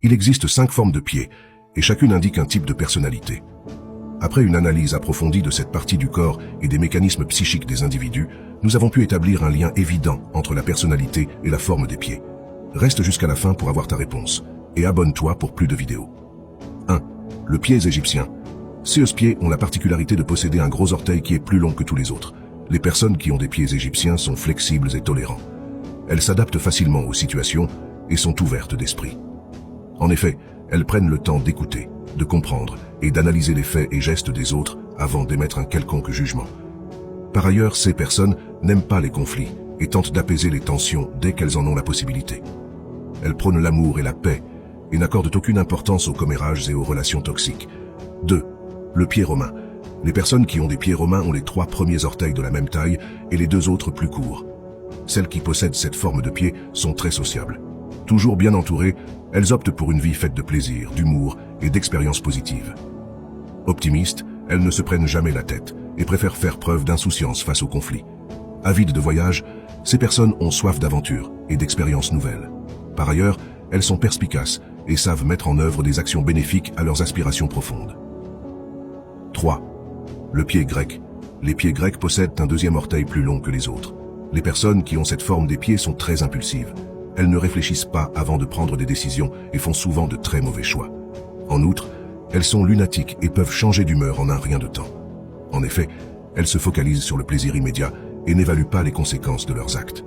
Il existe 5 formes de pieds, et chacune indique un type de personnalité. Après une analyse approfondie de cette partie du corps et des mécanismes psychiques des individus, nous avons pu établir un lien évident entre la personnalité et la forme des pieds. Reste jusqu'à la fin pour avoir ta réponse, et abonne-toi pour plus de vidéos. 1. Le pied égyptien. Ces pieds ont la particularité de posséder un gros orteil qui est plus long que tous les autres. Les personnes qui ont des pieds égyptiens sont flexibles et tolérants. Elles s'adaptent facilement aux situations et sont ouvertes d'esprit. En effet, elles prennent le temps d'écouter, de comprendre et d'analyser les faits et gestes des autres avant d'émettre un quelconque jugement. Par ailleurs, ces personnes n'aiment pas les conflits et tentent d'apaiser les tensions dès qu'elles en ont la possibilité. Elles prônent l'amour et la paix et n'accordent aucune importance aux commérages et aux relations toxiques. 2. Le pied romain. Les personnes qui ont des pieds romains ont les 3 premiers orteils de la même taille et les 2 autres plus courts. Celles qui possèdent cette forme de pied sont très sociables. Toujours bien entourées, elles optent pour une vie faite de plaisir, d'humour et d'expériences positives. Optimistes, elles ne se prennent jamais la tête et préfèrent faire preuve d'insouciance face aux conflits. Avides de voyage, ces personnes ont soif d'aventure et d'expériences nouvelles. Par ailleurs, elles sont perspicaces et savent mettre en œuvre des actions bénéfiques à leurs aspirations profondes. 3. Le pied grec. Les pieds grecs possèdent un 2e orteil plus long que les autres. Les personnes qui ont cette forme des pieds sont très impulsives. Elles ne réfléchissent pas avant de prendre des décisions et font souvent de très mauvais choix. En outre, elles sont lunatiques et peuvent changer d'humeur en un rien de temps. En effet, elles se focalisent sur le plaisir immédiat et n'évaluent pas les conséquences de leurs actes.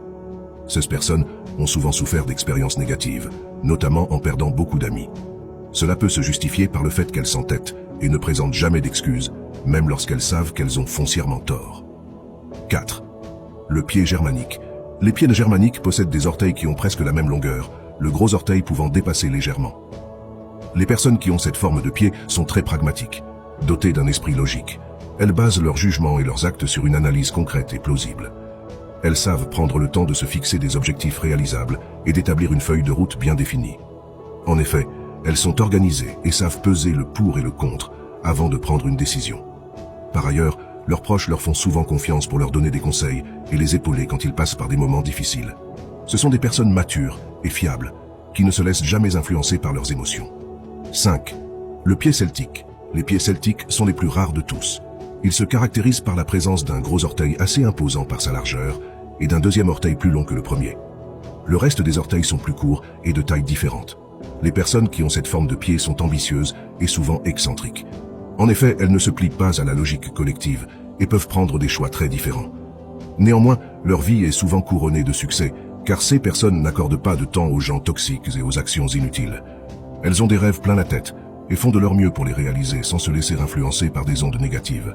Ces personnes ont souvent souffert d'expériences négatives, notamment en perdant beaucoup d'amis. Cela peut se justifier par le fait qu'elles s'entêtent et ne présentent jamais d'excuses, même lorsqu'elles savent qu'elles ont foncièrement tort. 4. Le pied germanique. Les pieds germaniques possèdent des orteils qui ont presque la même longueur, le gros orteil pouvant dépasser légèrement. Les personnes qui ont cette forme de pied sont très pragmatiques, dotées d'un esprit logique. Elles basent leurs jugements et leurs actes sur une analyse concrète et plausible. Elles savent prendre le temps de se fixer des objectifs réalisables et d'établir une feuille de route bien définie. En effet, elles sont organisées et savent peser le pour et le contre avant de prendre une décision. Par ailleurs, leurs proches leur font souvent confiance pour leur donner des conseils et les épauler quand ils passent par des moments difficiles. Ce sont des personnes matures et fiables, qui ne se laissent jamais influencer par leurs émotions. 5. Le pied celtique. Les pieds celtiques sont les plus rares de tous. Ils se caractérisent par la présence d'un gros orteil assez imposant par sa largeur et d'un 2e orteil plus long que le premier. Le reste des orteils sont plus courts et de tailles différentes. Les personnes qui ont cette forme de pied sont ambitieuses et souvent excentriques. En effet, elles ne se plient pas à la logique collective et peuvent prendre des choix très différents. Néanmoins, leur vie est souvent couronnée de succès, car ces personnes n'accordent pas de temps aux gens toxiques et aux actions inutiles. Elles ont des rêves plein la tête et font de leur mieux pour les réaliser sans se laisser influencer par des ondes négatives.